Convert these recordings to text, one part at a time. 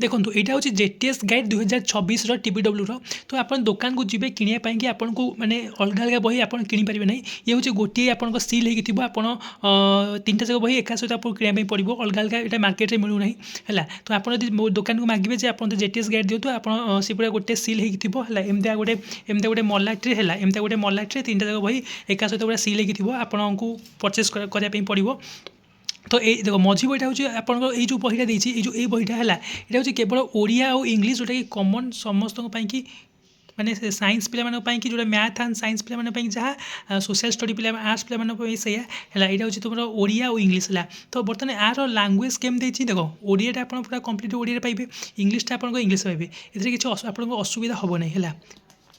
देखो यहाँ हूँ जेटीएस गाइड 2026 टीपीडब्ल्यू तो आप दुकान को जी कि आपन को माने अलग अलग बही आप किपारे ना ये हूँ गोटे आप सिल होती आप 3टा जाक बही एका सहित आपको किनाई पड़ो अलग अलग ये मार्केट में मिलूना है तो आप मो दुकान को मांगे आप जेटीएस गाइड दिखाँ आप सी पूरा गोटे सिल होती एमती गोटे मलाट्रे है एमती गोटे मलाट्रे 3टा जाक बही एका सहित पूरा सिल होती आपको परचेस करने पड़ो। तो ये देखो मझी बहीटा हूँ आपंकर ये जो बहीटा देती ये बहीटा है यहाँ हूँ केवल ओडिया और इंग्लीश जोटा कि कमन समस्त कि माने साइंस पिला कि जो मैथ एंड साइंस पिला जहाँ सोशल स्टडी पिला आर्ट्स पिला से यहाँ हूँ तुम ओडिया और इंग्लीश है तो बर्तमान यार लांगुएज केमती देखो ओडियाटा आप पूरा कम्प्लीट ओडिया पाइबे इंग्लीशटा आप इंग्लीश पाइबे ये किसी आपको असुविधा हम ना है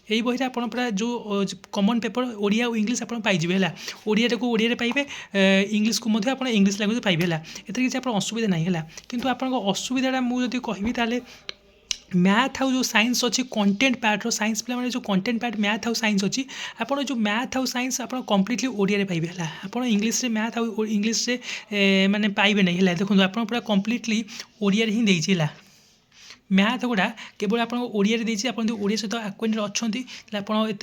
यही बही आप पूरा जो कमन पेपर ओडिया और इंग्लीश आप पाइबे है ओडिया को ओडिया पाइबे इंग्लीश को आप इंग्लीश लैंग्वेज पाइबे है ये किसी आप असुविधा ना है किंतु आपको असुविधा मुझे कहबी ताले मैथ आउ जो साइंस अच्छी कंटेंट पार्ट साइंस पे जो कंटेंट पार्ट मैथ आउ साइंस अच्छी आप जो मैथ आउ साइंस आप कम्प्लीटली ओडिया पाइबे है आप इंग्लीश मैथ आउ इंग्लीश माने पाइबे नहीं है देखो आप पूरा कम्प्लीटली ओडिया ही देती है मैथ गुड़ा केवल आप ओडिया आप ओडिया सहित आक्वेंटेड अच्छा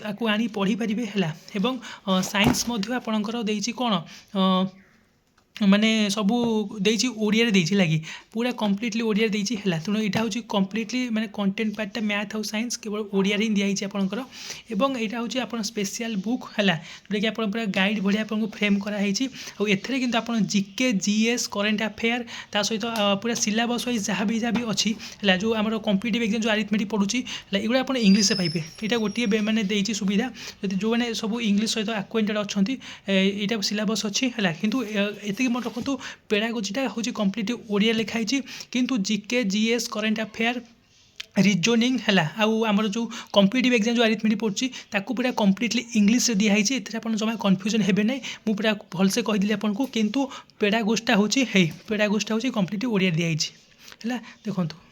आपको आनी पढ़ी पारे है एवं साइंस आपणकर देती कौन माने सबू देती ओडिया लगी पूरा कम्प्लीटली ओडिया देती है तेणु यहाँ हूँ कम्प्लीटली माने कंटेंट पार्टा मैथ और साइंस केवल ओडिया ही दिखाई आपंकर एवं यहाँ हूँ आप स्पेशल बुक है जोटा कि आप पूरा गाइड भाई आपको फ्रेम कराई एथे कि आप जीके जीएस करेन्ट अफेयर ता सहित पूरा सिलेबस वाइज जहाँ भी अच्छी है जो आम कम्पिटिटिव एग्जाम जो अरिथमेटिक पढ़ुची एगुड़ा आप इंग्लीश पाइबे यहाँ गोटे मैंने देती सुविधा जो मैंने सब इंग्लीश सहित आक्वेंटेड अच्छा यहाँ सिलेबस अच्छी है कि मन रखु पेडागोजीटा हूँ कम्प्लीट ओडिया लिखाई किंतु GK GS current affair reasoning है आमर जो कम्पिटिटिव एग्जाम जो अरिथमेटिक पड़ी ताकू पूरा कम्प्लीटली इंग्लीश दिखाई आप जमा कन्फ्यूजन हे ना मुझे पूरा भलसे कहीदी आपको किंतु पेडागोजटा हूँ पेडागोजटा हूँ कम्प्लीट ओडिया दिखाई है देखो।